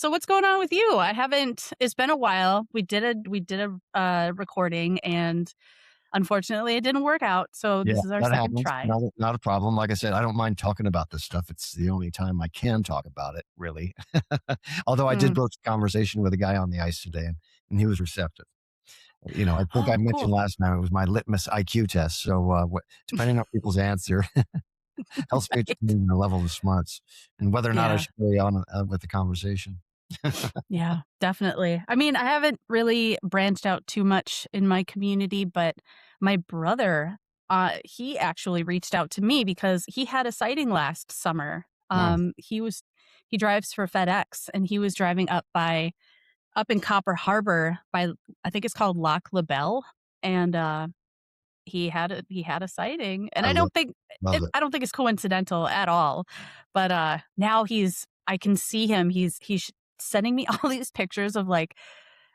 So what's going on with you? I haven't. It's been a while. We did a recording, and unfortunately, it didn't work out. So Yeah, this is our that second happens. try. Not a problem. Like I said, I don't mind talking about this stuff. It's the only time I can talk about it, really. Although I did Mm. broach a conversation with a guy on the ice today, and he was receptive. I think I Oh, mentioned cool. last time it was my litmus IQ test. So, depending on people's answer, helps me determine the level of smarts and whether or not I Yeah. should carry on with the conversation. Yeah, definitely. I mean, I haven't really branched out too much in my community, but my brother, he actually reached out to me because he had a sighting last summer. Wow. He drives for FedEx, and he was driving up in Copper Harbor by, I think it's called Loch LaBelle, and he had a sighting, and I love it. I don't think it's coincidental at all, but, now I can see him, he's sending me all these pictures of, like,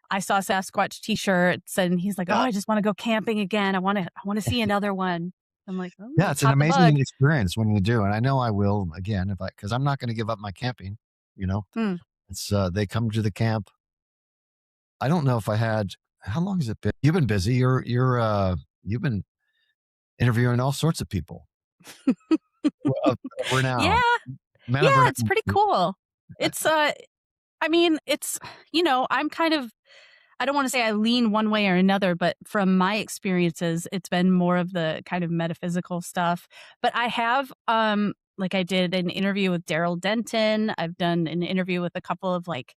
I saw Sasquatch T-shirts, and he's like, "Oh, Yeah. I just wanna go camping again, I wanna see another one." I'm like, Yeah, "Oh, it's an caught the bug." amazing experience when you do, and I know I will again because I'm not going to give up my camping. You know, Mm. it's they come to the camp. I don't know if I had. How long has it been? You've been busy. You've been interviewing all sorts of people. Of Yeah, renown, men yeah, of renown. it's pretty cool. It's, I mean, I'm kind of, I don't wanna say I lean one way or another, but from my experiences, it's been more of the kind of metaphysical stuff. But I have, like, I did an interview with Daryl Denton. I've done an interview with a couple of, like,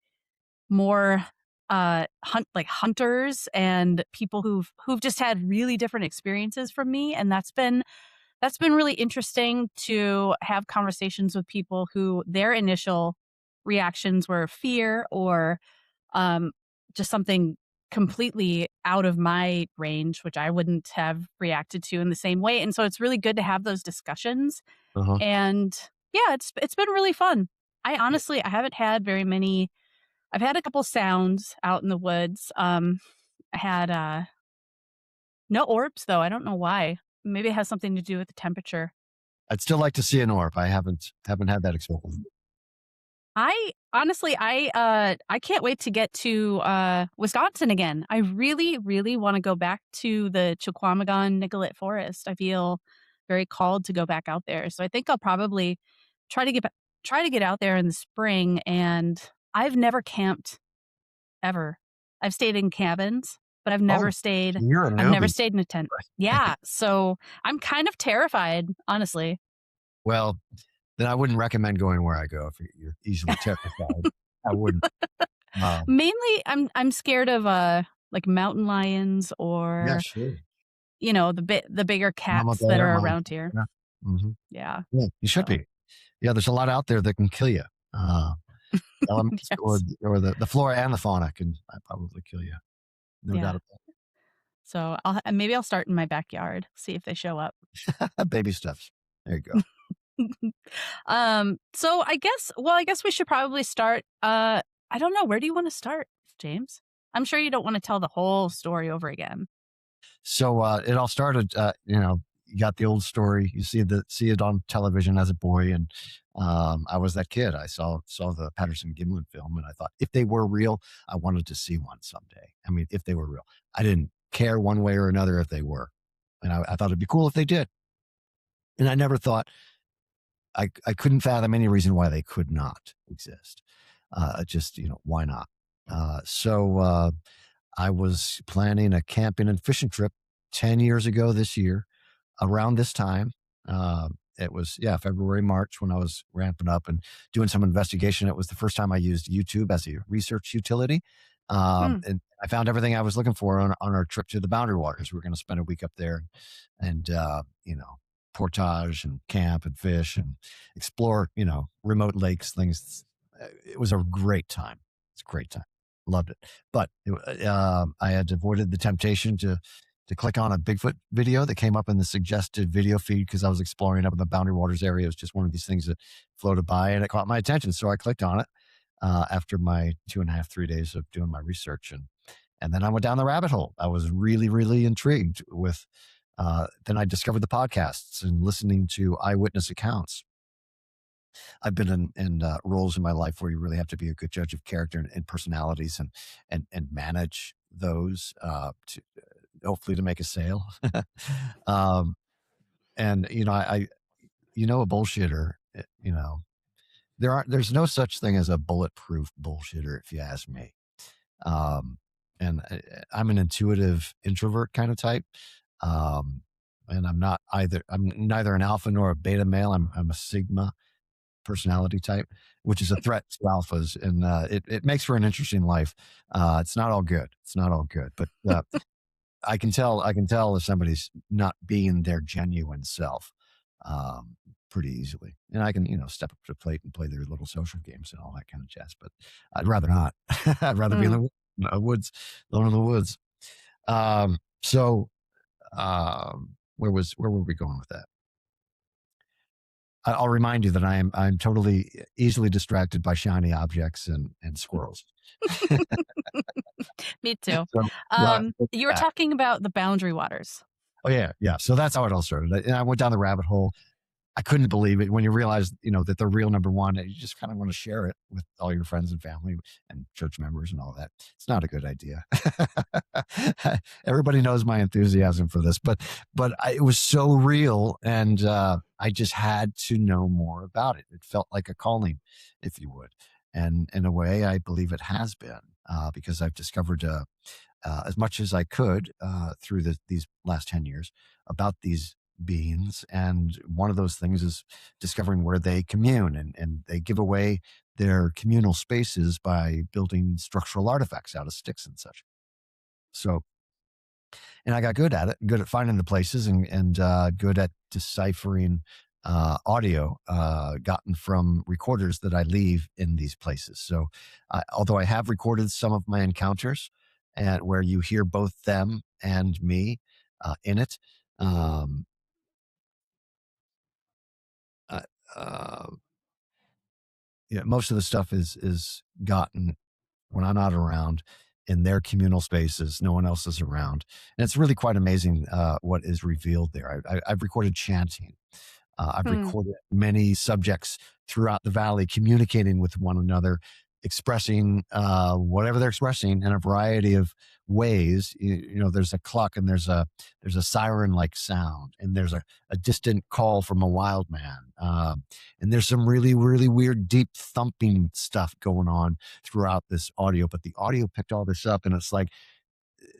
more, hunters and people who've just had really different experiences from me, and that's been really interesting to have conversations with people who their initial reactions were fear or um, just something completely out of my range, which I wouldn't have reacted to in the same way. And so it's really good to have those discussions. Uh-huh. And yeah, it's been really fun. I haven't had very many. I've had a couple sounds out in the woods. I had no orbs though. I don't know why. Maybe it has something to do with the temperature. I'd still like to see an orb. I haven't had that experience. I honestly, I can't wait to get to Wisconsin again. I really, really want to go back to the Chuquamagon Nicolet Forest. I feel very called to go back out there. So I think I'll probably try to get ba- try to get out there in the spring. And I've never camped ever. I've stayed in cabins, but Oh, you're a I've never newbie. stayed in a tent. Yeah, so I'm kind of terrified, honestly. Well, then I wouldn't recommend going where I go if you're easily terrified. I wouldn't. Um, Mainly, I'm scared of like mountain lions yeah, or sure. the bigger Mama cats that bear, are mama. around here. Yeah. Hmm. Yeah. Yeah, you should So be. Yeah, there's a lot out there that can kill you. Elements yes. or the flora and the fauna can probably kill you. No doubt Yeah. about So maybe I'll start in my backyard, see if they show up. it. Baby steps. There you go. So I guess we should probably start. I don't know. Where do you want to start, James? I'm sure you don't want to tell the whole story over again. So it all started. You got the old story. You see it on television as a boy, and I was that kid. I saw the Patterson Gimlin film, and I thought if they were real, I wanted to see one someday. I mean, if they were real, I didn't care one way or another if they were, and I thought it'd be cool if they did. And I never thought I couldn't fathom any reason why they could not exist. Just why not? So I was planning a camping and fishing trip 10 years ago this year around this time. It was, February, March when I was ramping up and doing some investigation. It was the first time I used YouTube as a research utility. Hmm. And I found everything I was looking for on our trip to the Boundary Waters. We were going to spend a week up there and, portage and camp and fish and explore, remote lakes, things. It was a great time. It's a great time. Loved it. But I had avoided the temptation to click on a Bigfoot video that came up in the suggested video feed because I was exploring up in the Boundary Waters area. It was just one of these things that floated by and it caught my attention. So I clicked on it after my 2.5, 3 days of doing my research. And then I went down the rabbit hole. I was really, really intrigued with, then I discovered the podcasts and listening to eyewitness accounts. I've been in roles in my life where you really have to be a good judge of character and personalities, and manage those to hopefully to make a sale. um, and a bullshitter. There's no such thing as a bulletproof bullshitter, if you ask me. Um, and I'm an intuitive introvert kind of type. Um, and I'm neither an alpha nor a beta male. I'm a sigma personality type, which is a threat to alphas, and it makes for an interesting life. It's not all good. It's not all good, but I can tell if somebody's not being their genuine self, um, pretty easily, and I can step up to the plate and play their little social games and all that kind of jazz. But I'd rather not. I'd rather be in Mm. the woods, alone in the woods. So where were we going with that? I'll remind you that I'm totally easily distracted by shiny objects and squirrels. Me too. So look at You were that. talking about the boundary waters. Oh yeah, yeah. So that's how it all started. And I went down the rabbit hole. I couldn't believe it when you realize, that the real number one. You just kind of want to share it with all your friends and family and church members and all that. It's not a good idea. Everybody knows my enthusiasm for this, but it was so real, and I just had to know more about it. It felt like a calling, if you would, and in a way, I believe it has been because I've discovered as much as I could through these last 10 years about these beings. And one of those things is discovering where they commune, and they give away their communal spaces by building structural artifacts out of sticks and such. So, and I got good at it, good at finding the places, and good at deciphering audio gotten from recorders that I leave in these places. So, although I have recorded some of my encounters, and where you hear both them and me in it, um, uh, uh, most of the stuff is gotten when I'm not around in their communal spaces. No one else is around, and it's really quite amazing what is revealed there. I've recorded chanting. I've Hmm. recorded many subjects throughout the valley communicating with one another, expressing whatever they're expressing in a variety of ways. There's a cluck, and there's a siren-like sound, and there's a distant call from a wild man, and there's some really really weird deep thumping stuff going on throughout this audio. But the audio picked all this up, and it's like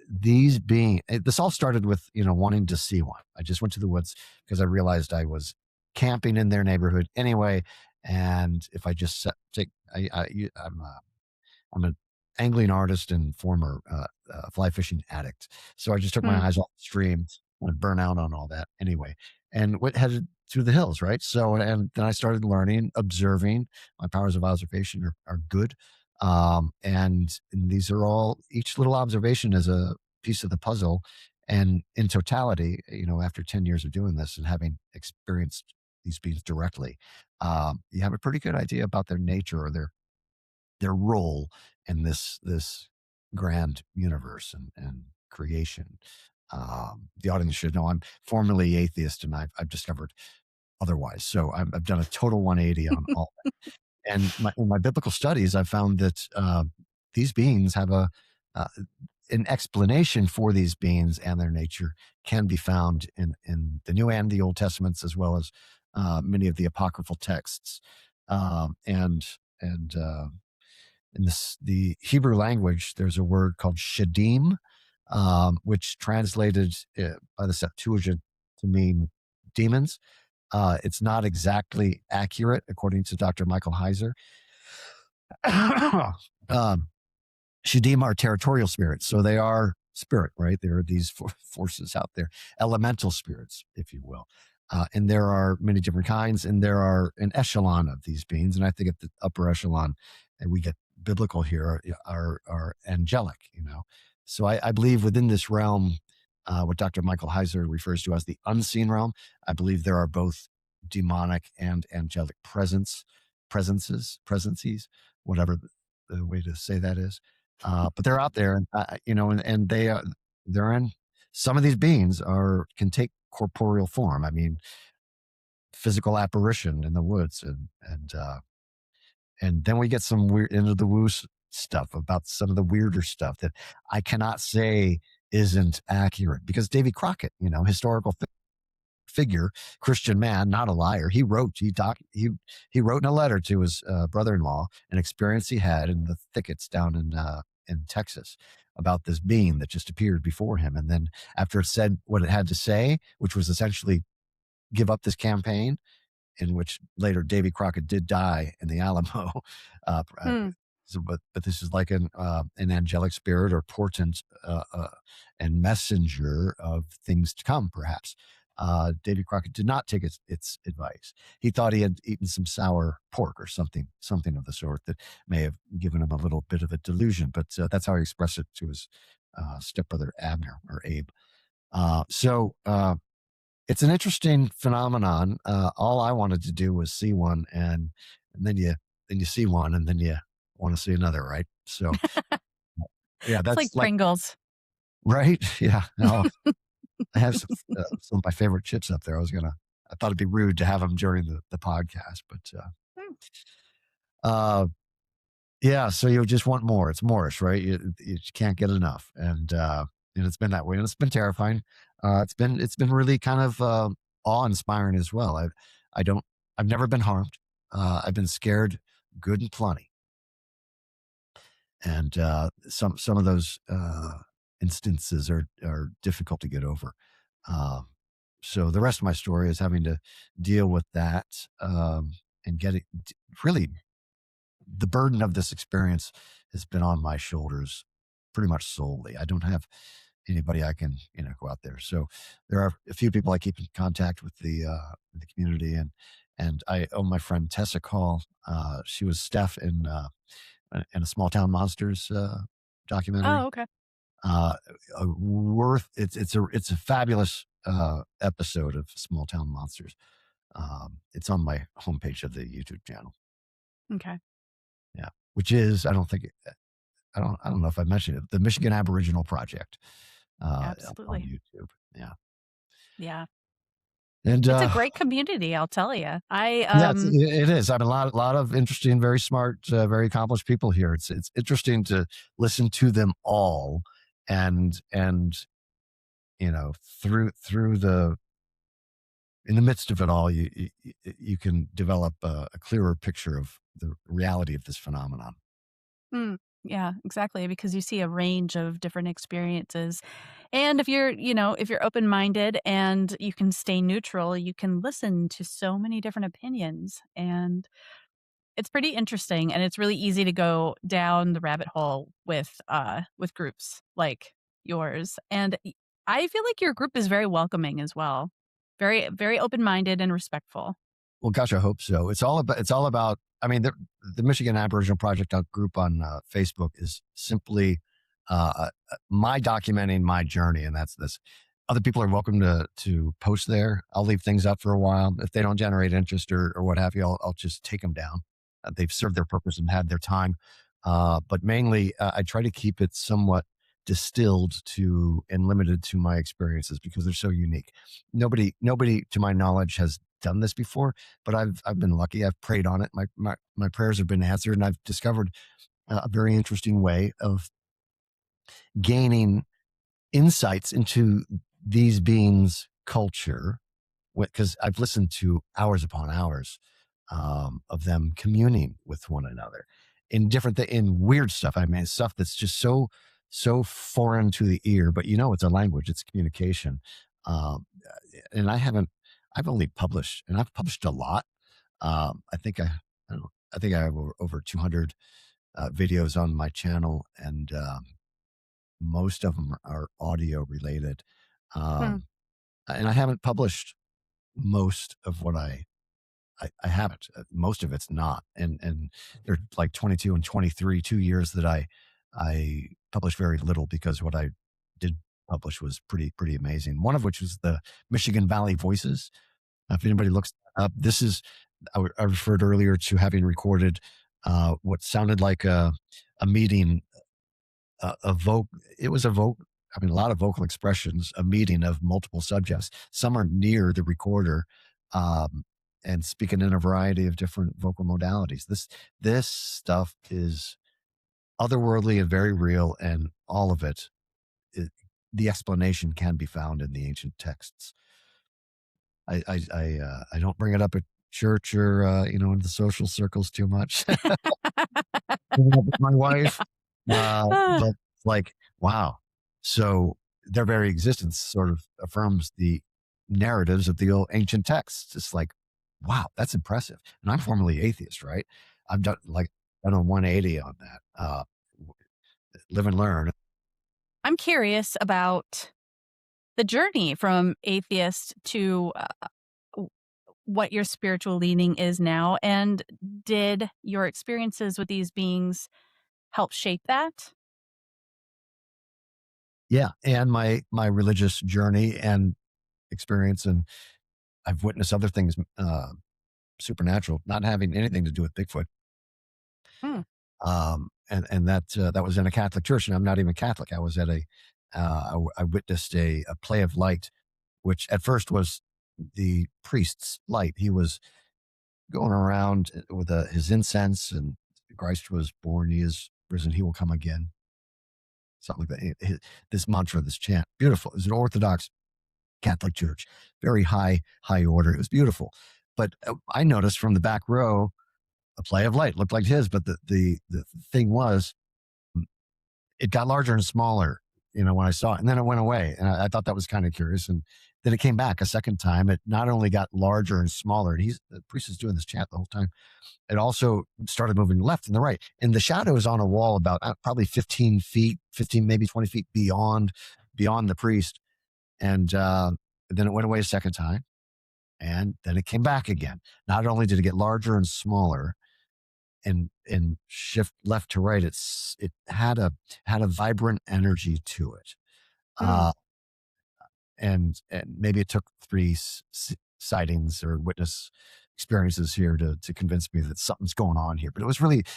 this all started with wanting to see one. I just went to the woods because I realized I was camping in their neighborhood anyway, and if I just take I'm an angling artist and former fly fishing addict. So I just took my Hmm. eyes off the stream and burn out on all that anyway, and headed through the hills, right? So, and then I started learning, observing. My powers of observation are good. And these are all, each little observation is a piece of the puzzle. And in totality, after 10 years of doing this and having experienced these beings directly, you have a pretty good idea about their nature or their role in this grand universe and creation. The audience should know I'm formerly atheist, and I've discovered otherwise. So I've done a total 180 on all. And in my biblical studies, I've found that these beings have uh, an explanation for these beings and their nature can be found in the New and the Old Testaments, as well as many of the apocryphal texts. And in the Hebrew language, there's a word called shadim, which translated by the Septuagint to mean demons. It's not exactly accurate, according to Dr. Michael Heiser. um, Shadim are territorial spirits, so they are spirit, right? There are these forces out there, elemental spirits, if you will. And there are many different kinds, and there are an echelon of these beings. And I think at the upper echelon, and we get biblical here, are angelic. So I believe within this realm, what Dr. Michael Heiser refers to as the unseen realm, I believe there are both demonic and angelic presences, whatever the way to say that is. But they're out there, and and they're in. Some of these beings can take corporeal form. I mean, physical apparition in the woods, and then we get some weird into the stuff about some of the weirder stuff that I cannot say isn't accurate because Davy Crockett, historical figure, Christian man, not a liar. He wrote in a letter to his brother-in-law an experience he had in the thickets down in Texas about this being that just appeared before him. And then after it said what it had to say, which was essentially give up this campaign, in which later Davy Crockett did die in the Alamo. Hmm. But this is like an angelic spirit or portent and messenger of things to come, perhaps. Davy Crockett did not take its advice. He thought he had eaten some sour pork or something of the sort that may have given him a little bit of a delusion. But that's how he expressed it to his stepbrother Abner or Abe. So it's an interesting phenomenon. All I wanted to do was see one, and then you see one, and then you want to see another, right? So yeah, It's like that's like Pringles. right. Yeah. No, I have some of my favorite chips up there. I thought it'd be rude to have them during the podcast, but Hmm. uh, yeah. So you just want more. It's Morris, right? You just can't get enough, and it's been that way, and it's been terrifying. It's been really kind of awe inspiring as well. I don't I've never been harmed. I've been scared, good and plenty, and some of those instances are difficult to get over. Um, so the rest of my story is having to deal with that and getting really the burden of this experience has been on my shoulders pretty much solely. I don't have anybody I can go out there. So there are a few people I keep in contact with the community, and I owe my friend Tessa call. She was Steph in a Small Town Monsters documentary. Oh, okay. Uh, worth it's a fabulous episode of Small Town Monsters. It's on my homepage of the YouTube channel. Okay. Yeah, which is I don't know if I mentioned it, the Michigan Aboriginal Project on Absolutely. YouTube. Yeah, Yeah. and It's a great community, I'll tell you. yeah, it is. I mean, a lot of interesting, very smart, very accomplished people here. It's interesting to listen to them all, and through the in the midst of it all, you can develop a clearer picture of the reality of this phenomenon. Mm, yeah, exactly, because you see a range of different experiences. And if you're open-minded and you can stay neutral, you can listen to so many different opinions, and it's pretty interesting, and it's really easy to go down the rabbit hole with groups like yours. And I feel like your group is very welcoming as well. Very very open-minded and respectful. Well, gosh, I hope so. It's all about. I mean, the Michigan Aboriginal Project group on Facebook is simply my documenting my journey, and that's this. Other people are welcome to post there. I'll leave things up for a while. If they don't generate interest or what have you, I'll just take them down. They've served their purpose and had their time. But mainly, I try to keep it somewhat distilled to and limited to my experiences because they're so unique. Nobody, to my knowledge, has done this before, but I've been lucky. I've prayed on it. My prayers have been answered, and I've discovered a very interesting way of gaining insights into these beings' culture because I've listened to hours upon hours of them communing with one another in in weird stuff. I mean, stuff that's just so foreign to the ear, but it's a language, it's communication. Um, and I've only published, and I've published a lot. I don't know, I think I have over 200 videos on my channel, and most of them are audio related. Hmm, Um, and I haven't published most of what I haven't. Most of it's not, and they're like 22 and 23, 2 years that I published very little because what I did publish was pretty amazing. One of which was the Michigan Valley Voices. If anybody looks that up, this is I referred earlier to having recorded what sounded like a meeting, a voc. It was a voc. I mean, a lot of vocal expressions, a meeting of multiple subjects. Some are near the recorder. and speaking in a variety of different vocal modalities. This stuff is otherworldly and very real, and all of it, it the explanation can be found in the ancient texts. I don't bring it up at church or in the social circles too much. Bring it up with my wife, Ah, but like, wow. So their very existence sort of affirms the narratives of the old ancient texts. It's like, wow, that's impressive. And I'm formerly atheist, right? I've done a 180 on that. Live and learn. I'm curious about the journey from atheist to w- what your spiritual leaning is now. And did your experiences with these beings help shape that? Yeah, and my religious journey and experience, and I've witnessed other things, supernatural, not having anything to do with Bigfoot. Hmm. And that was in a Catholic church, and I'm not even Catholic. I was at I witnessed a play of light, which at first was the priest's light. He was going around with his incense, and Christ was born, he is risen, he will come again. Something like that. This mantra, this chant, beautiful. It was an Orthodox Catholic church, very high order. It was beautiful. But I noticed from the back row a play of light looked like his, but the thing was, it got larger and smaller, when I saw it, and then it went away, and I thought that was kind of curious. And then it came back a second time. It not only got larger and smaller, and the priest is doing this chant the whole time. It also started moving left and the right, and the shadow is on a wall about probably 15 feet, 15 maybe 20 feet beyond the priest. And then it went away a second time, and then it came back again. Not only did it get larger and smaller, and shift left to right, it had a vibrant energy to it. Hmm. Uh, and maybe it took three sightings or witness experiences here to convince me that something's going on here. But it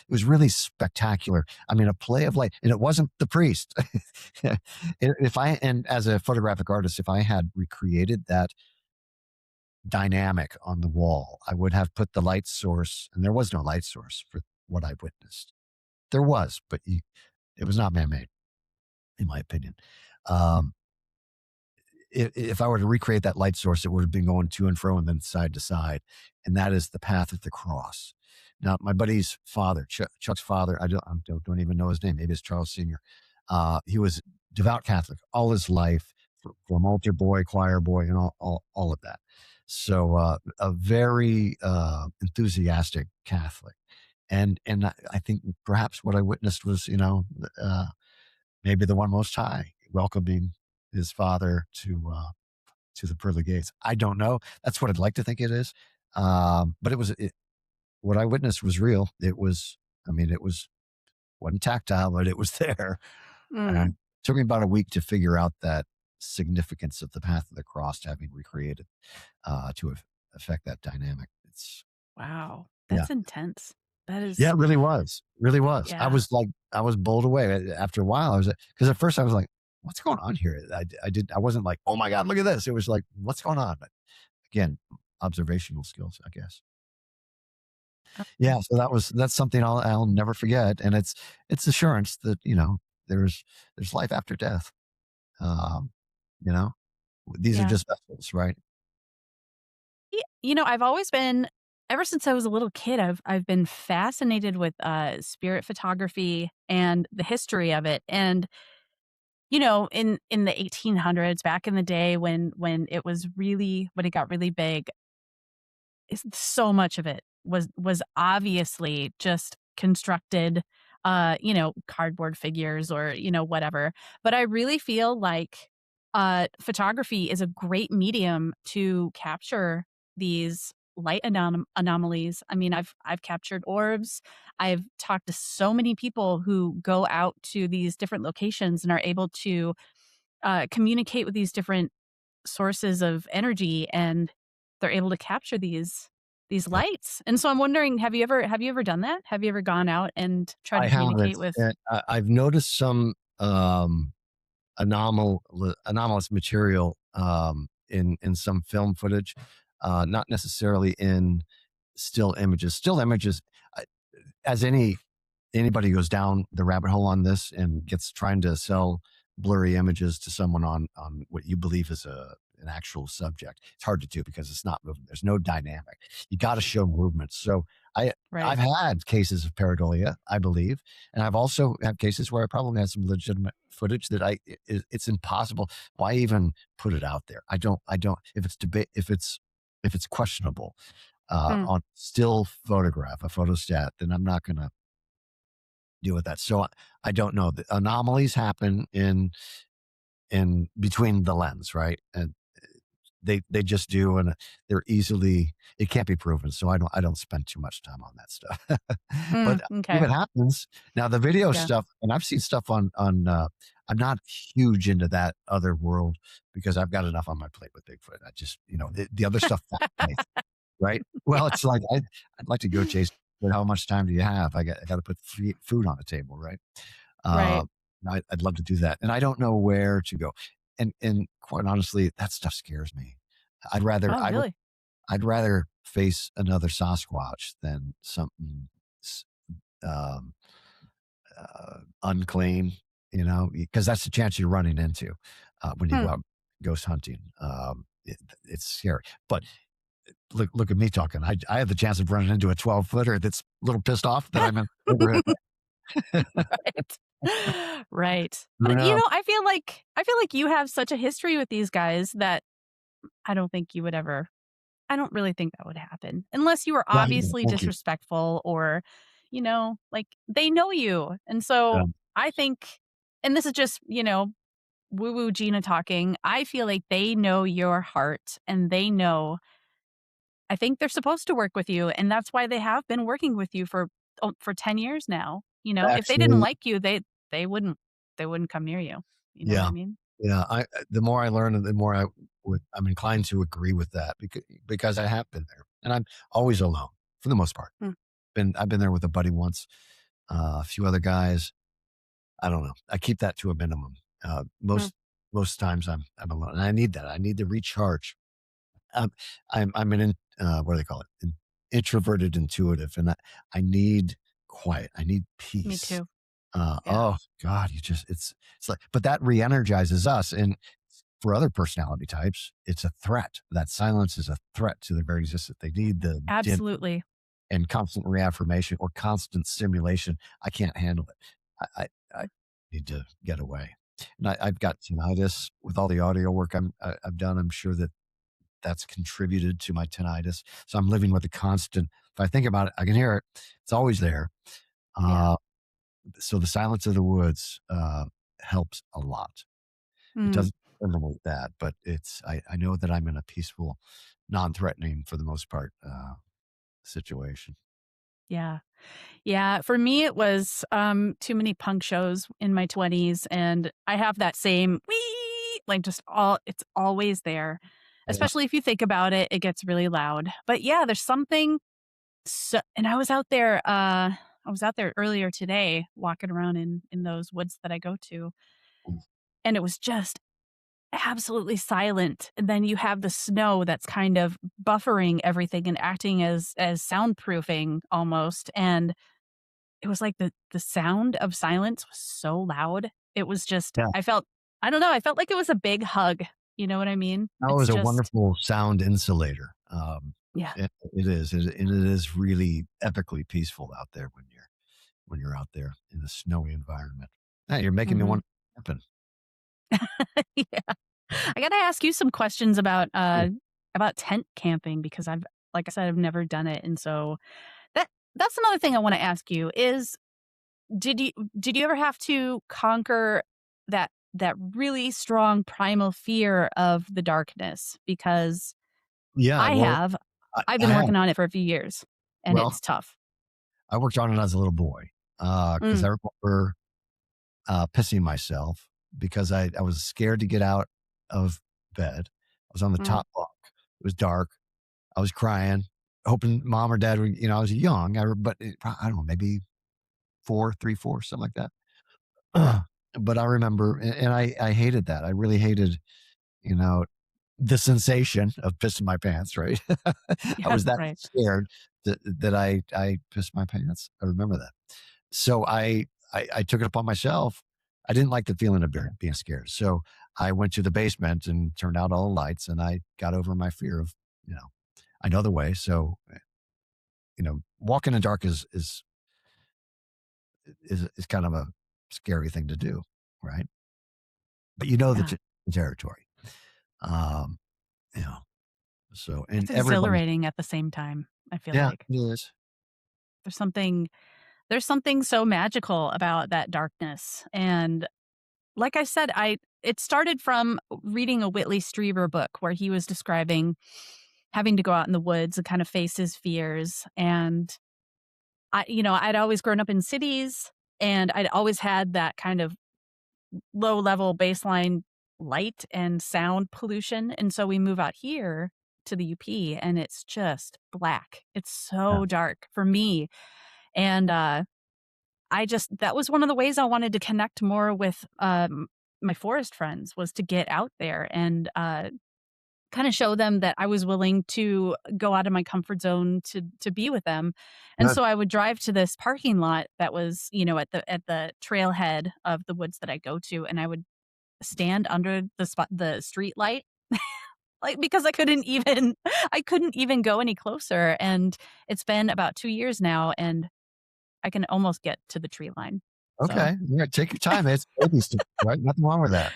was really spectacular. I mean, a play of light, and it wasn't the priest. If I and as a photographic artist, if I had recreated that dynamic on the wall, I would have put the light source, and there was no light source for what I witnessed. There was, but it was not man-made, in my opinion. Um, if I were to recreate that light source, it would have been going to and fro and then side to side, and that is the path of the cross. Now, my buddy's father, Chuck's father, I don't even know his name. Maybe it's Charles Senior. He was devout Catholic all his life, from altar boy, choir boy, and all of that. So a very enthusiastic Catholic, and I think perhaps what I witnessed was, uh, maybe the one Most High welcoming his father to the pearly gates. I don't know. That's what I'd like to think it is. But what I witnessed was real. I mean, wasn't tactile, but it was there. And Mm. it took me about a week to figure out that significance of the path of the cross, having recreated to affect that dynamic. Wow. Yeah. That's intense. That Yeah, is, it really was. Really was. yeah. I was bowled away after a while. Because at first I was like, what's going on here? I wasn't like, oh my God, look at this. It was like, what's going on? But again, observational skills, I guess. Okay. Yeah. So that's something I'll never forget. And it's assurance that, there's life after death. Um, you know, these are Yeah. just vessels, right? I've always been, ever since I was a little kid, I've been fascinated with spirit photography and the history of it. And in the 1800s, back in the day when it got really big, so much of it was obviously just constructed, cardboard figures or, whatever. But I really feel like photography is a great medium to capture these light anomalies. I mean, I've captured orbs. I've talked to so many people who go out to these different locations and are able to communicate with these different sources of energy, and they're able to capture these Yeah. lights. And so I'm wondering, have you ever done that? Have you ever gone out and tried I to haven't. communicate with? I've noticed some anomalous material in some film footage. not necessarily in still images. Still images, uh, as anybody goes down the rabbit hole on this and gets trying to sell blurry images to someone on what you believe is an actual subject, it's hard to do because it's not moving. There's no dynamic. You got to show movement. So I Right. I've had cases of pareidolia, I believe, and I've also had cases where I probably had some legitimate footage that it's impossible. Why even put it out there? I don't if it's debate if it's questionable Mm, on still photograph a photostat, then I'm not going to deal with that. So I don't know. The anomalies happen in between the lens, right? And they just do, and they're easily it can't be proven. So I don't spend too much time on that stuff. But if m'kay. it happens, now the video Yeah. stuff, and I've seen stuff on. I'm not huge into that other world because I've got enough on my plate with Bigfoot. I just the other stuff fascinates, right? Well, Yeah. it's like I'd like to go chase, but how much time do you have? I got to put food on the table, right? Right. Uh, I'd love to do that, and I don't know where to go. And quite honestly, that stuff scares me. I'd rather Oh, I'd really? I'd rather face another Sasquatch than something s- um, unclean, because that's the chance you're running into when you Hmm. go out ghost hunting. It's scary, but look at me talking. I have the chance of running into a 12-footer that's a little pissed off that I'm in the neighborhood. Right. Right. Who But, knows? I feel like you have such a history with these guys that I don't think you would ever I don't really think that would happen unless you were Well, yeah, obviously thank you. disrespectful or, like, they know you, and so Um, I think and this is just, woo-woo Gina talking, I feel like they know your heart, and they know I think they're supposed to work with you, and that's why they have been working with you for 10 years now, if they didn't actually, like you, they wouldn't they wouldn't come near you, you know what I yeah, mean? yeah. The more I learn, the more I'm inclined to agree with that because I have been there, and I'm always alone for the most part. Mm, I've been there with a buddy once, a few other guys. I don't know. I keep that to a minimum. Uh, mm, most times I'm alone, and I need that. I need to recharge. Um, I'm what do they call it? Introverted intuitive, and I need quiet. I need me peace. too. Yeah. Oh God, it's like, but that re-energizes us. And for other personality types, it's a threat. That silence is a threat to their very existence. They need the dim Absolutely. and constant reaffirmation or constant stimulation. I can't handle it. I need to get away. And I've got tinnitus with all the audio work I've done. I'm sure that's contributed to my tinnitus. So I'm living with a constant. If I think about it, I can hear it. It's always there. Yeah. Uh, so the silence of the woods helps a lot. It Mm, doesn't eliminate that, but I know that I'm in a peaceful, non-threatening for the most part situation. yeah. Yeah, for me, it was, too many punk shows in my 20s, and I have that same "wee," like, just all it's always there. Yeah. Especially if you think about it, it gets really loud. But, yeah, there's something and I was out there earlier today walking around in those woods that I go to, and it was just absolutely silent, and then you have the snow that's kind of buffering everything and acting as soundproofing almost, and it was like the sound of silence was so loud. It was just Yeah. I don't know, I felt like it was a big hug, you know what I mean? That was It's a just wonderful sound insulator. yeah, It is, and it is really epically peaceful out there when you're out there in a snowy environment. Hey, you're making me mhm. want to happen. Yeah. I gotta ask you some questions about tent camping because like I said, I've never done it, and so that that's another thing I wanna ask you is did you did you ever have to conquer that really strong primal fear of the darkness? Because Yeah, I well, have. I've I been have. working on it for a few years, and Well, it's tough. I worked on it as a little boy because Mm, I remember pissing myself because I was scared to get out of bed. I was on the mm, top bunk. It was dark. I was crying, hoping mom or dad would, I was young, but I don't know, maybe 4, 3, 4, something like that. But I remember, and I hated that. I really hated, you know. the sensation of pissing my pants, right? I Yeah, was that right. scared that I pissed my pants. I remember that. So I took it upon myself. I didn't like the feeling of being scared. So I went to the basement and turned out all the lights, and I got over my fear of, you know, I know the way. So, walking in the dark is kind of a scary thing to do, right? But you know the Yeah. territory. Um, you know, so and It's everybody, exhilarating at the same time, I feel yeah, like. it is. There's something there's something so magical about that darkness, and like I said, I it started from reading a Whitley Strieber book where he was describing having to go out in the woods and kind of face his fears, and I'd always grown up in cities, and I'd always had that kind of low level baseline light and sound pollution. And so we move out here to the UP and it's just black. It's Yeah. so dark for me. And that was one of the ways I wanted to connect more with my forest friends was to get out there and kind of show them that I was willing to go out of my comfort zone to be with them. And Good. so I would drive to this parking lot that was, at the trailhead of the woods that I go to, and I would stand under the street light, like, because I couldn't even go any closer, and it's been about 2 years now, and I can almost get to the tree line. So, Okay. Yeah, take your time. It's baby steps, right? Nothing wrong with that.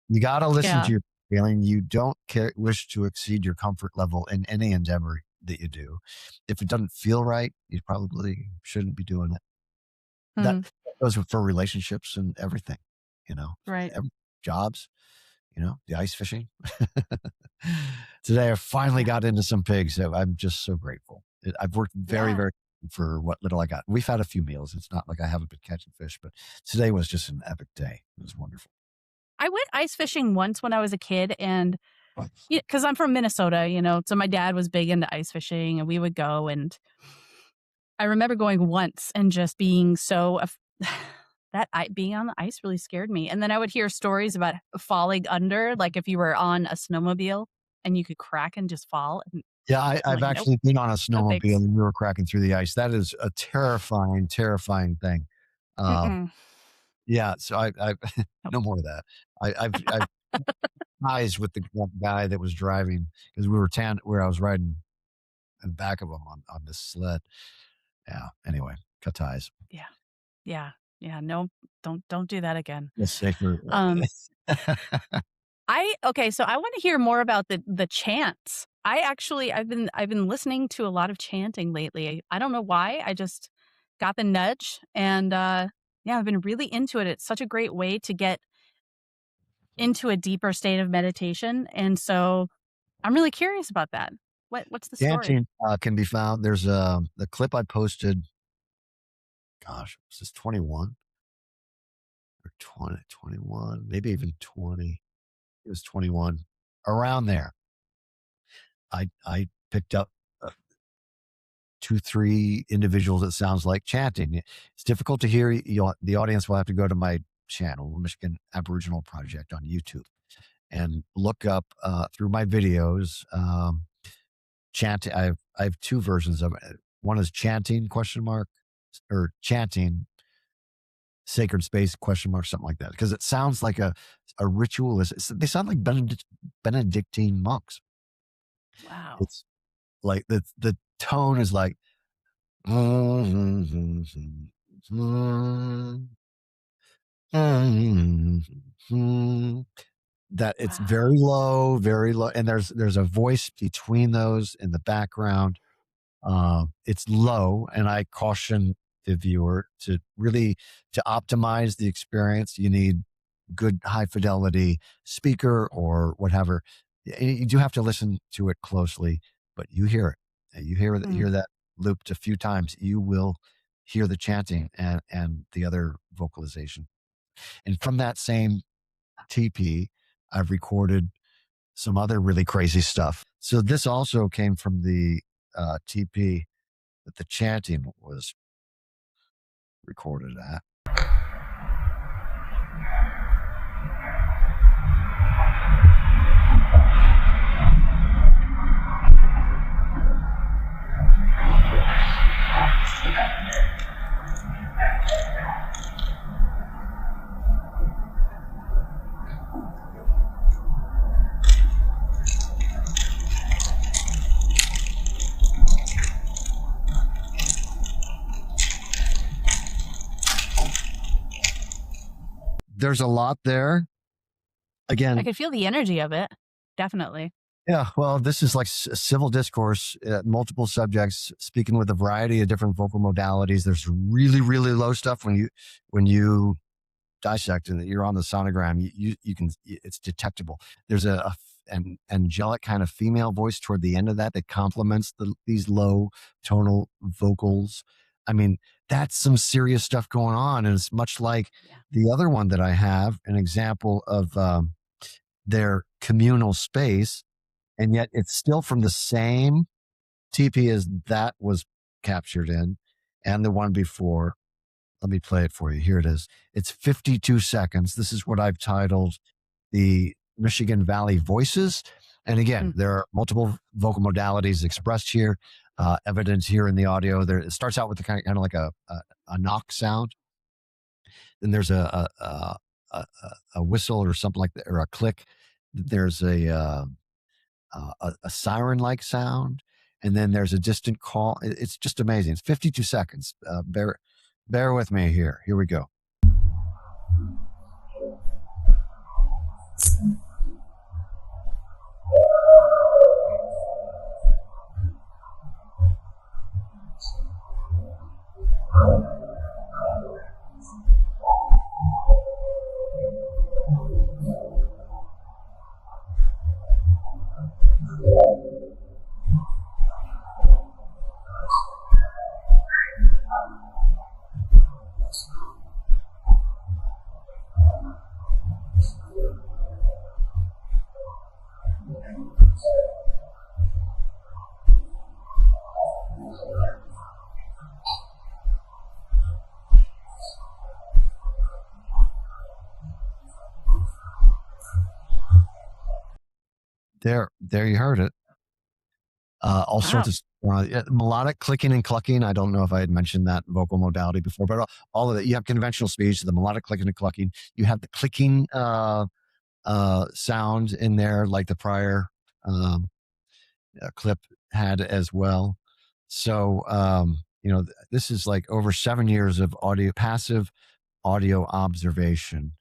You got to listen to yeah. your feeling. You don't wish to exceed your comfort level in any endeavor that you do. If it doesn't feel right, you probably shouldn't be doing it. That Mhm. goes for relationships and everything, you know, Right. jobs, the ice fishing. Today, I finally got into some pigs. So I'm just so grateful. I've worked very, Yeah. very for what little I got. We've had a few meals. It's not like I haven't been catching fish, but today was just an epic day. It was wonderful. I went ice fishing once when I was a kid, and because I'm from Minnesota, so my dad was big into ice fishing, and we would go, and I remember going once and just being so being on the ice really scared me, and then I would hear stories about falling under, like, if you were on a snowmobile and you could crack and just fall, and Yeah, I'm I've like, "Nope, actually been on a no snowmobile thanks." and we were cracking through the ice. That is a terrifying, terrifying thing. Um, Mm-mm. yeah, so I Nope. no more of that. I've ties with the guy that was driving because we were where I was riding in the back of him on this sled. Yeah. Anyway, cut ties. Yeah. Yeah. Yeah, no, don't do that again. It's safer. Um, so I wanna hear more about the chants. I've been listening to a lot of chanting lately. I don't know why, I just got the nudge, and, yeah, I've been really into it. It's such a great way to get into a deeper state of meditation, and so I'm really curious about that. What's the story? Dancing can be found. There's the clip I posted. Gosh, was this 21 or 20, 21, maybe even 20? It was 21, around there. I picked up 2, 3 individuals. It sounds like chanting. It's difficult to hear. The audience will have to go to my channel, Michigan Aboriginal Project on YouTube, and look up through my videos. Chanting. I have 2 versions of it. One is chanting question mark or chanting sacred space question mark, something like that, because it sounds like a ritual. They sound like Benedictine monks. Wow. It's like the tone is like that it's Wow. very low, and there's a voice between those in the background. It's low, and I caution the viewer to optimize the experience. You need good high fidelity speaker or whatever. You do have to listen to it closely, but you hear it. You Mm, hear that looped a few times. You will hear the chanting and the other vocalization. And from that same TP, I've recorded some other really crazy stuff. So this also came from the TP that the chanting was recorded at. there's a lot there. I Again, could feel the energy of it. Definitely. yeah, well, this is like civil discourse, multiple subjects, speaking with a variety of different vocal modalities. There's really, really low stuff when you dissect and you're on the sonogram. You can, it's detectable. There's an angelic kind of female voice toward the end of that complements these low tonal vocals. I mean, that's some serious stuff going on, and it's much like Yeah. the other one that I have, an example of their communal space, and yet it's still from the same TP as that was captured in, and the one before. Let me play it for you. Here it is. It's 52 seconds. This is what I've titled the Michigan Valley Voices. And again, Mm. there are multiple vocal modalities expressed here, evidence here in the audio. There, it starts out with the kind of like a knock sound. Then there's a whistle or something like that, or a click. There's a siren-like sound, and then there's a distant call. It's just amazing. It's 52 seconds. Bear with me here. Here we go. There you heard it. All Wow. sorts of melodic clicking and clucking. I don't know if I had mentioned that vocal modality before, but all of it. You have conventional speech, the melodic clicking and clucking. You have the clicking sound in there, like the prior clip had as well. So this is like over 7 years of passive audio observation,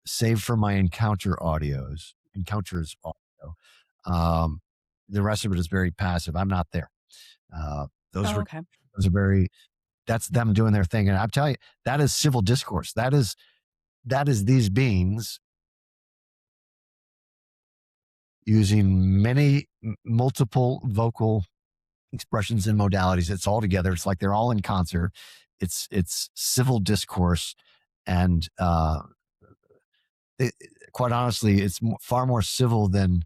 saved from my encounters audio. The rest of it is very passive. I'm not there. Those Oh, were okay. those are very. That's them doing their thing, and I'm telling you, that is civil discourse. That is these beings using multiple vocal expressions and modalities. It's all together. It's like they're all in concert. It's civil discourse, and quite honestly, it's far more civil than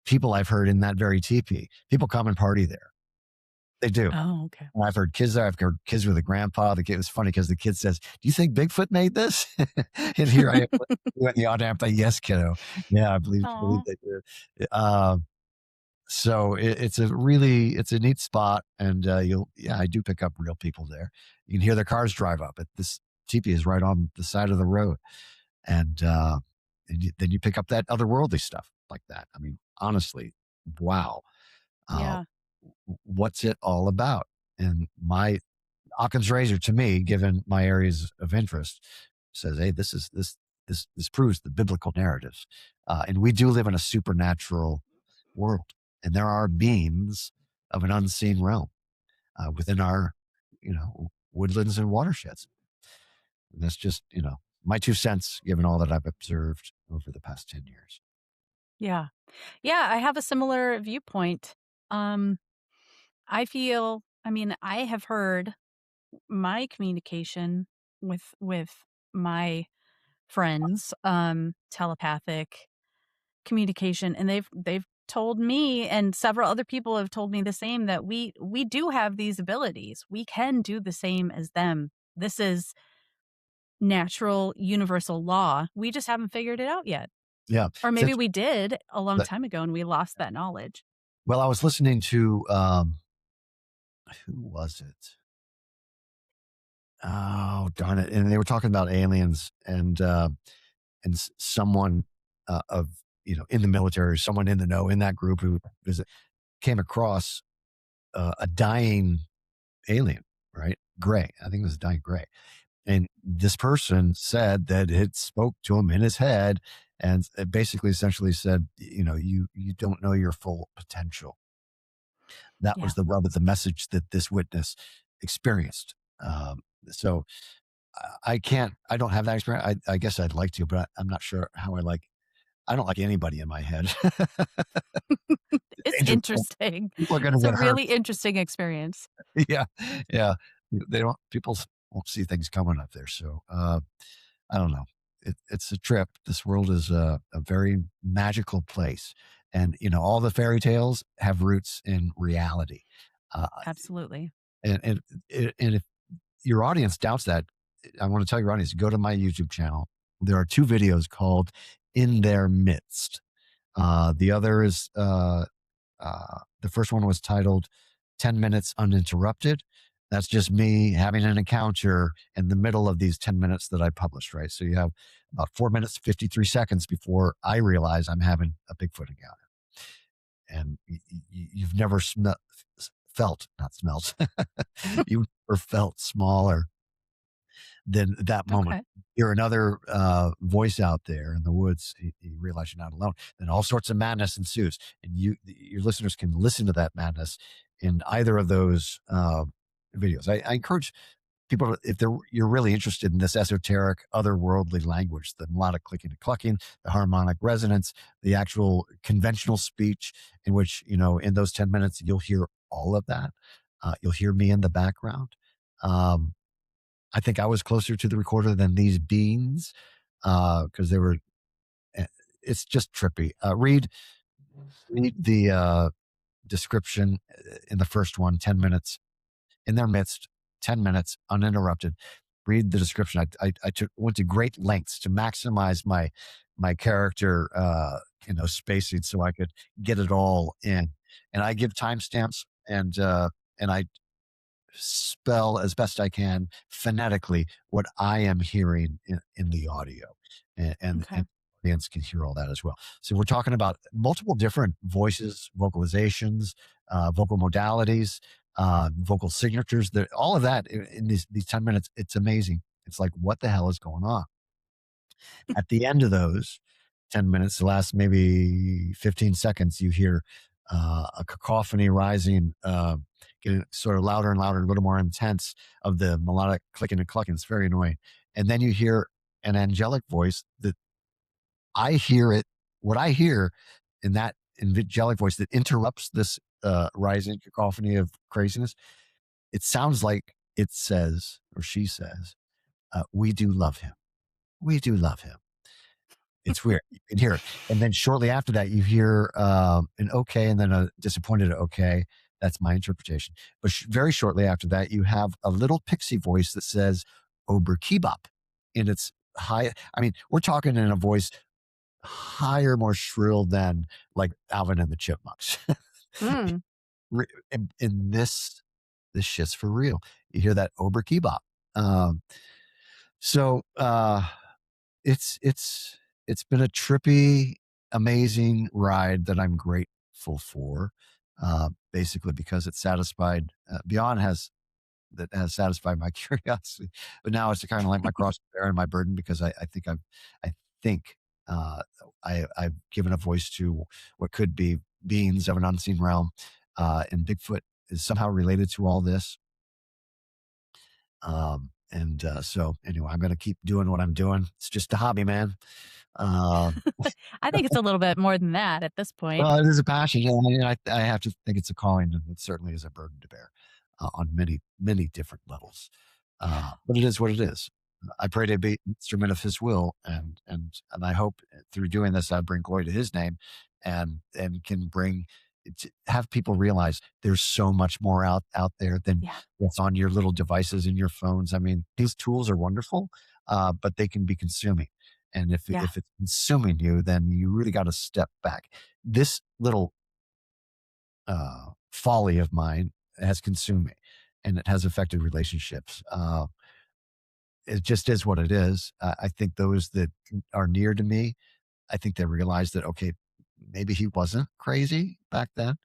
people I've heard in that very teepee. People come and party there. They do. Oh, okay. And I've heard kids there. I've heard kids with a grandpa. The kid was funny because the kid says, "Do you think Bigfoot made this?" And here I am in the audio. I'm like, "Yes, kiddo. Yeah, I believe Oh, they do." So it's a neat spot, and I do pick up real people there. You can hear their cars drive up. This teepee is right on the side of the road, and then you pick up that otherworldly stuff like that. I mean, honestly, wow. Uh, yeah. what's it all about? And my Occam's razor, to me, given my areas of interest, says, "Hey, this proves the biblical narratives, and we do live in a supernatural world, and there are beings of an unseen realm within our, woodlands and watersheds." And that's just, my 2 cents, given all that I've observed over the past 10 years. Yeah. Yeah, I have a similar viewpoint. Um, I mean, I have heard my communication with my friends, telepathic communication, and they've told me, and several other people have told me the same, that we do have these abilities. We can do the same as them. This is natural universal law. We just haven't figured it out yet. Yeah. Or maybe Since, we did a long but, time ago and we lost that knowledge. well, I was listening to, who was it? Oh, darn it. And they were talking about aliens, and someone of, in the military, someone in the know in that group who came across a dying alien, right? Gray. I think it was a dying gray. And this person said that it spoke to him in his head, and it basically essentially said, you don't know your full potential. That Yeah. was the rub of the message that this witness experienced. So I don't have that experience. I guess I'd like to, but I'm not sure how I don't like anybody in my head. It's Danger. interesting. People are going to It's a get hurt. really interesting experience. Yeah. Yeah. They don't, people won't see things coming up there. So, I don't know. It's a trip. This world is a very magical place. And, all the fairy tales have roots in reality. Uh, Absolutely. and if your audience doubts that, I want to tell your audience, go to my YouTube channel. There are two videos called In Their Midst. The other is, the first one was titled 10 Minutes Uninterrupted. That's just me having an encounter in the middle of these 10 minutes that I published, right? So you have about 4 minutes, 53 seconds before I realize I'm having a Bigfoot encounter. And you've never felt, not smelt, you've never felt smaller than that moment. Okay. Hear another voice out there in the woods. You realize you're not alone. Then all sorts of madness ensues, and your listeners can listen to that madness in either of those videos. I encourage people, if you're really interested in this esoteric, otherworldly language, the melodic clicking and clucking, the harmonic resonance, the actual conventional speech, in which in those 10 minutes you'll hear all of that. You'll hear me in the background. Um, I think I was closer to the recorder than these beings, because they were. It's just trippy. Read the description in the first one. 10 minutes in their midst. 10 minutes uninterrupted. Read the description. I went to great lengths to maximize my character, spacing, so I could get it all in. And I give timestamps, and I spell as best I can phonetically what I am hearing in the audio, Okay. and the audience can hear all that as well. So we're talking about multiple different voices, vocalizations, vocal modalities, vocal signatures. All of that in these 10 minutes. It's amazing. It's like, what the hell is going on? At the end of those 10 minutes, the last maybe 15 seconds, you hear a cacophony rising, getting sort of louder and louder, a little more intense, of the melodic clicking and clucking. It's very annoying. And then you hear an angelic voice that I hear it, what I hear in that angelic voice that interrupts this rising cacophony of craziness. It sounds like it says, or she says, we do love him. We do love him. It's weird. You can hear it. And then shortly after that, you hear an okay, and then a disappointed okay. That's my interpretation. But very shortly after that, you have a little pixie voice that says Ober Kebab. And it's high. I mean, we're talking in a voice higher, more shrill than like Alvin and the Chipmunks. Mm. And this shit's for real. You hear that Ober Kebab. Um, so it's been a trippy, amazing ride that I'm grateful for. Basically because it satisfied, Beyond has satisfied my curiosity, but now it's kind of like my cross to bear and my burden, because I think uh, I've given a voice to what could be beings of an unseen realm, and Bigfoot is somehow related to all this. So anyway, I'm going to keep doing what I'm doing. It's just a hobby, man. Um, I think it's a little bit more than that at this point. well, it is a passion. Yeah, I mean, I have to think it's a calling, and it certainly is a burden to bear, on many, many different levels. Yeah. But it is what it is. I pray to be an instrument of His will, and I hope through doing this, I bring glory to His name, and can have people realize there's so much more out there than Yeah. what's on your little devices in your phones. I mean, these tools are wonderful, but they can be consuming. And Yeah. if it's consuming you, then you really got to step back. This little folly of mine has consumed me, and it has affected relationships. It just is what it is. I think those that are near to me, I think they realize that, okay, maybe he wasn't crazy back then.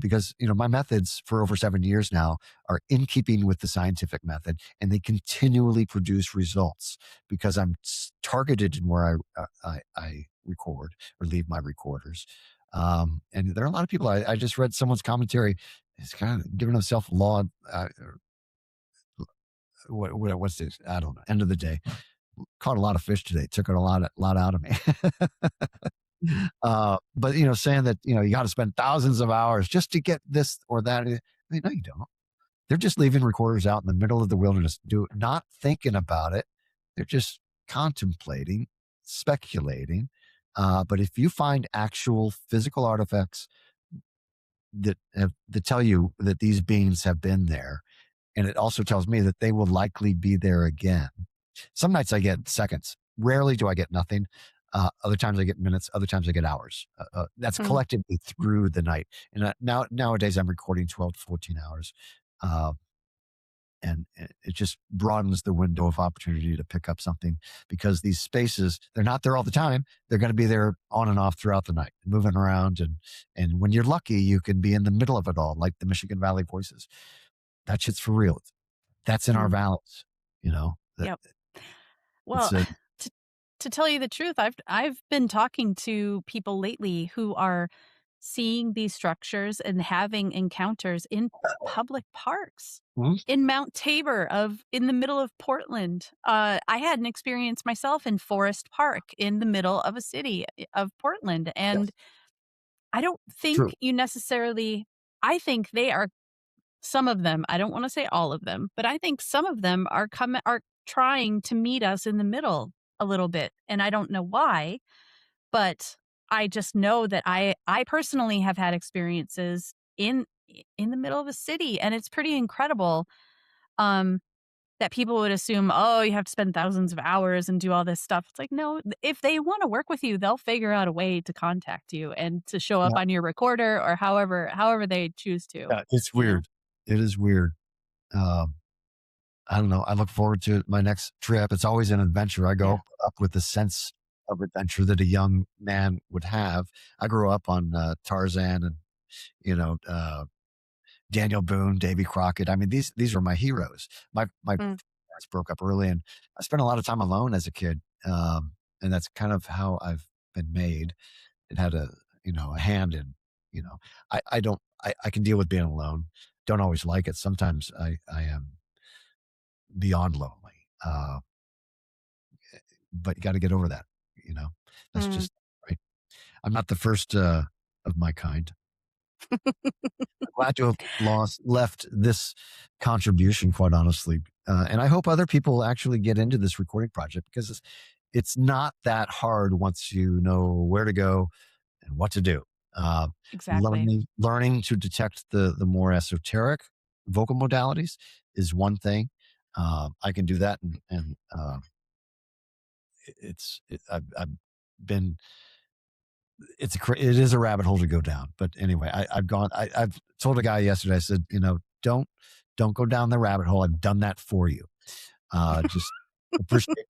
because my methods for over 7 years now are in keeping with the scientific method, and they continually produce results because I'm targeted in where I record or leave my recorders. And there are a lot of people. I just read someone's commentary. It's kind of giving himself law. What's this? I don't know. End of the day, caught a lot of fish today. Took a lot out of me. But saying that you got to spend thousands of hours just to get this or that. I mean, no, you don't. They're just leaving recorders out in the middle of the wilderness, not thinking about it. They're just contemplating, speculating. But if you find actual physical artifacts that tell you that these beings have been there, and it also tells me that they will likely be there again. Some nights I get seconds. Rarely do I get nothing. Other times I get minutes. Other times I get hours. That's Mm, collectively through the night. And nowadays I'm recording 12 to 14 hours. Uh, and it just broadens the window of opportunity to pick up something, because these spaces, they're not there all the time. They're going to be there on and off throughout the night, moving around. And when you're lucky, you can be in the middle of it all, like the Michigan Valley Voices. That shit's for real. That's in our mm, valleys, that yep. it's Well, a, to to tell you the truth, I've been talking to people lately who are seeing these structures and having encounters in public parks. Mhm. In Mount Tabor in the middle of Portland. I had an experience myself in Forest Park in the middle of a city of Portland, and Yes, I don't true. think you necessarily I think they are some of them, I don't wanna say all of them, but I think some of them are trying to meet us in the middle a little bit, and I don't know why, but I just know that I personally have had experiences in the middle of a city, and it's pretty incredible, um, that people would assume, "Oh, you have to spend thousands of hours and do all this stuff." It's like, no, if they wanna work with you, they'll figure out a way to contact you and to show up Yeah, on your recorder or however they choose to, yeah, it's you know? weird. It is weird. Um, I don't know. I look forward to my next trip. It's always an adventure. I go Yeah. up with the sense of adventure that a young man would have. I grew up on Tarzan and you know uh, Daniel Boone, Davy Crockett. I mean, these are my heroes. My Mm, parents broke up early, and I spent a lot of time alone as a kid, and that's kind of how I've been made. It had a hand in, you know, I don't, I can deal with being alone. Don't always like it. Sometimes I am beyond lonely. But you got to get over that. You know, that's mm. just right. I'm not the first of my kind. I'm glad to have left this contribution, quite honestly. And I hope other people actually get into this recording project, because it's not that hard once you know where to go and what to do. Uh, Exactly. learning to detect the more esoteric vocal modalities is one thing. I can do that, and I've been it is a rabbit hole to go down. But anyway, I've told a guy yesterday. I said, don't go down the rabbit hole. I've done that for you. Just appreciate it.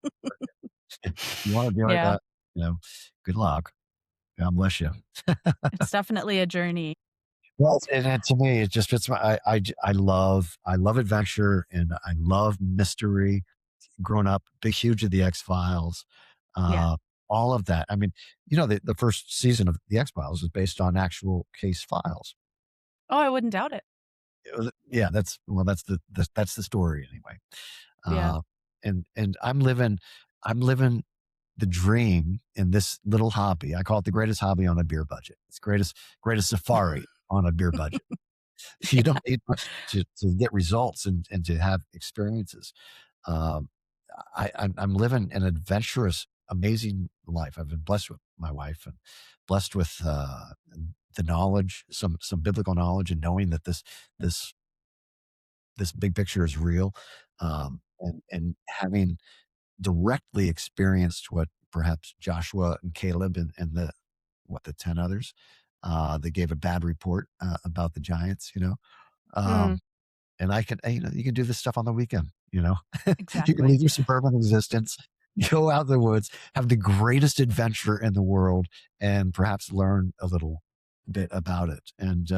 If you want to do it, Yeah, you know, good luck. God bless you. it's definitely a journey. Well, and to me, it just fits I love adventure, and I love mystery. Grown up, big, huge of the X Files, Yeah. uh, all of that. I mean, the first season of the X Files is based on actual case files. Oh, I wouldn't doubt it. Yeah, that's the story anyway. Yeah. Uh, and I'm living the dream in this little hobby. I call it the greatest hobby on a beer budget. It's greatest safari on a beer budget. You don't need much to get results and to have experiences. Um, I'm living an adventurous, amazing life. I've been blessed with my wife, and blessed with the knowledge, some biblical knowledge, and knowing that this this big picture is real, and having directly experienced what perhaps Joshua and Caleb and the 10 others that gave a bad report about the Giants. Mm, Um, and you can do this stuff on the weekend. You can exactly. leave your suburban existence, go out in the woods, have the greatest adventure in the world, and perhaps learn a little bit about it. And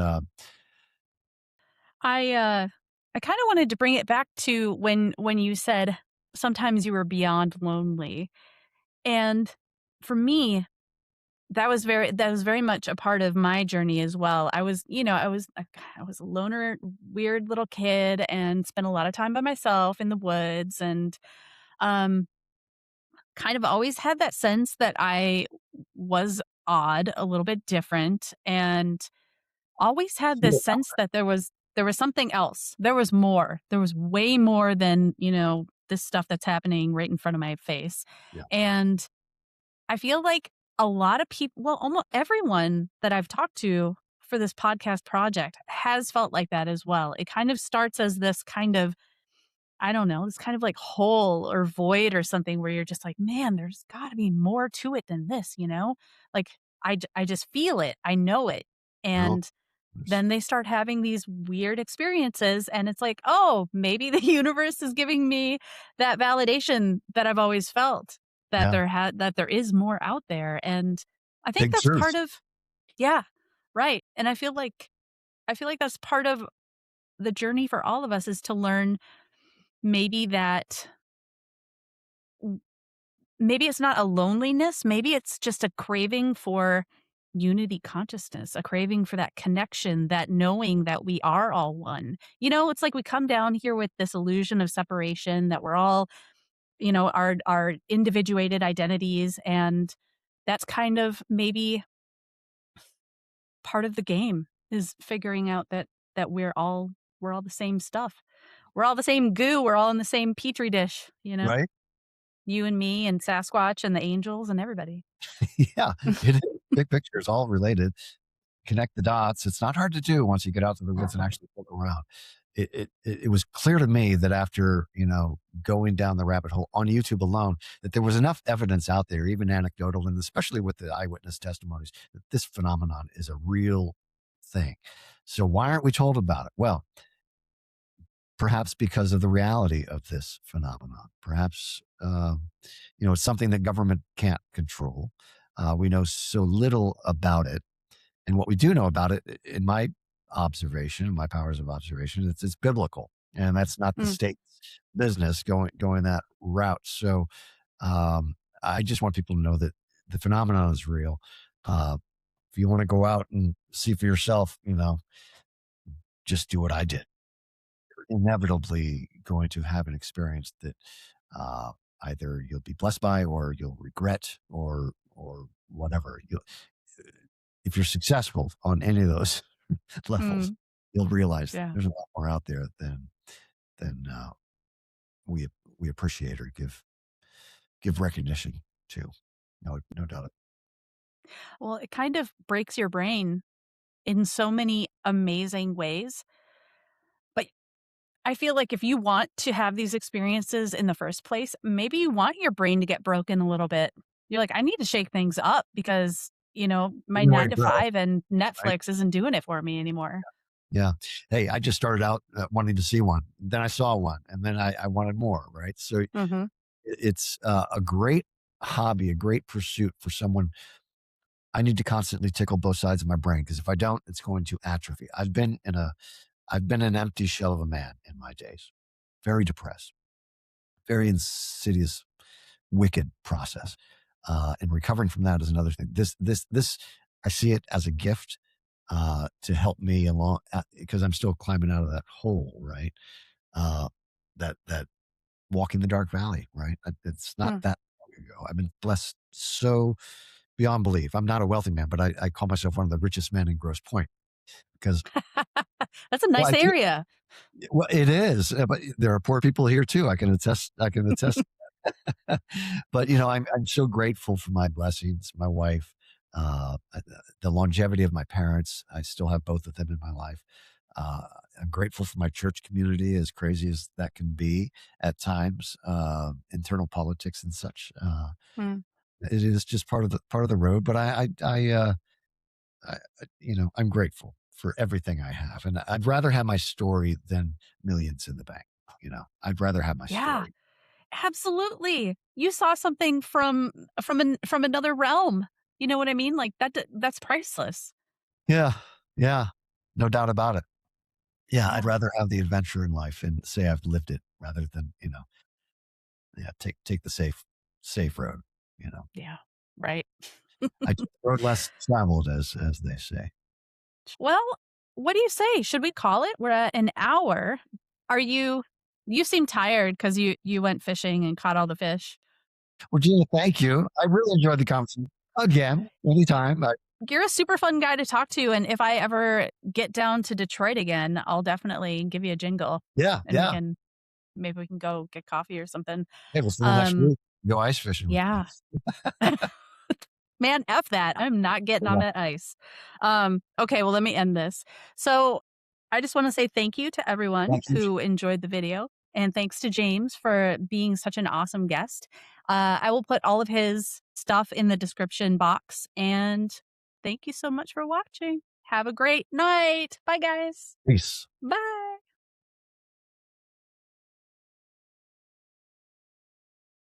I kind of wanted to bring it back to when you said sometimes you were beyond lonely. And for me, that was very much a part of my journey as well. I was, I was a loner, weird little kid and spent a lot of time by myself in the woods and um kind of always had that sense that I was odd, a little bit different, and always had this sense that there was something else. There was more. There was way more than, this stuff that's happening right in front of my face. yeah, And I feel like a lot of people, well, almost everyone that I've talked to for this podcast project has felt like that as well. It kind of starts as this kind of, I don't know, this kind of like hole or void or something where you're just like, man, there's got to be more to it than this, you know? Like I just feel it. I know it. no, And then they start having these weird experiences and it's like, "Oh, maybe the universe is giving me that validation that I've always felt that yeah, that there is more out there." And I think big that's part truth, of yeah, right. And I feel like that's part of the journey for all of us is to learn maybe that maybe it's not a loneliness, maybe it's just a craving for unity consciousness, a craving for that connection, that knowing that we are all one. It's like we come down here with this illusion of separation that we're all, our individuated identities and that's kind of maybe part of the game is figuring out that we're all the same stuff. We're all the same goo, we're all in the same petri dish, right? You and me and Sasquatch and the angels and everybody. Yeah, it is. Big picture is all related. Connect the dots. It's not hard to do once you get out to the woods and actually look around. It was clear to me that after going down the rabbit hole on YouTube alone, that there was enough evidence out there, even anecdotal, and especially with the eyewitness testimonies, that this phenomenon is a real thing. So why aren't we told about it? Well, perhaps because of the reality of this phenomenon. Perhaps it's something that government can't control. We know so little about it, and what we do know about it, in my observation, my powers of observation, it's biblical, and that's not the Mm. state's business going that route. So I just want people to know that the phenomenon is real. If you want to go out and see for yourself, just do what I did. You're inevitably going to have an experience that uh, either you'll be blessed by, or you'll regret, or whatever. If you're successful on any of those levels, Mm. you'll realize Yeah. there's a lot more out there than we we appreciate or give recognition to. No doubt. Well, it kind of breaks your brain in so many amazing ways. But I feel like if you want to have these experiences in the first place, maybe you want your brain to get broken a little bit. You're like, I need to shake things up because, my Anywhere nine to to go, five and right? Netflix isn't doing it for me anymore. Yeah. Hey, I just started out wanting to see one. Then I saw one, and then I wanted more. Right. So Hmm. it's a great hobby, a great pursuit for someone. I need to constantly tickle both sides of my brain because if I don't, it's going to atrophy. I've been an empty shell of a man in my days, very depressed, very insidious, wicked process. And recovering from that is another thing. This, I see it as a gift to help me along because I'm still climbing out of that hole, right? Uh, that walking the dark valley, right? It's not Mm. that long ago. I've been blessed so beyond belief. I'm not a wealthy man, but I call myself one of the richest men in Grosse Pointe because, That's a well, nice I do. area. Well, it is, but there are poor people here too. I can attest. I can attest. But I'm so grateful for my blessings, my wife, the longevity of my parents. I still have both of them in my life. Uh, I'm grateful for my church community, as crazy as that can be at times. Internal politics and such. Mm. It is just part of the road. But I'm grateful for everything I have, and I'd rather have my story than millions in the bank. I'd rather have my Yeah, story. absolutely. You saw something from another realm. You know what I mean? Like that's priceless. Yeah. Yeah. No doubt about it. Yeah, I'd Yeah. rather have the adventure in life and say I've lived it rather than, yeah, take the safe road, you know. Yeah. Right. I took the road less traveled as they say. Well, what do you say? Should we call it? We're at an hour. Are you seem tired because you went fishing and caught all the fish. Well, Gina, thank you. I really enjoyed the conversation. Again, anytime. You're a super fun guy to talk to, and if I ever get down to Detroit again, I'll definitely give you a jingle, Yeah, and yeah. maybe we can go get coffee or something. Hey, we'll see you next Um, week. Go ice fishing with me. yeah. Man, F that. I'm not getting on Yeah. that ice. Okay, well, let me end this. So I just want to say thank you to everyone Thank you. who enjoyed the video. And thanks to James for being such an awesome guest. I will put all of his stuff in the description box. And thank you so much for watching. Have a great night. Bye, guys. Peace. Bye.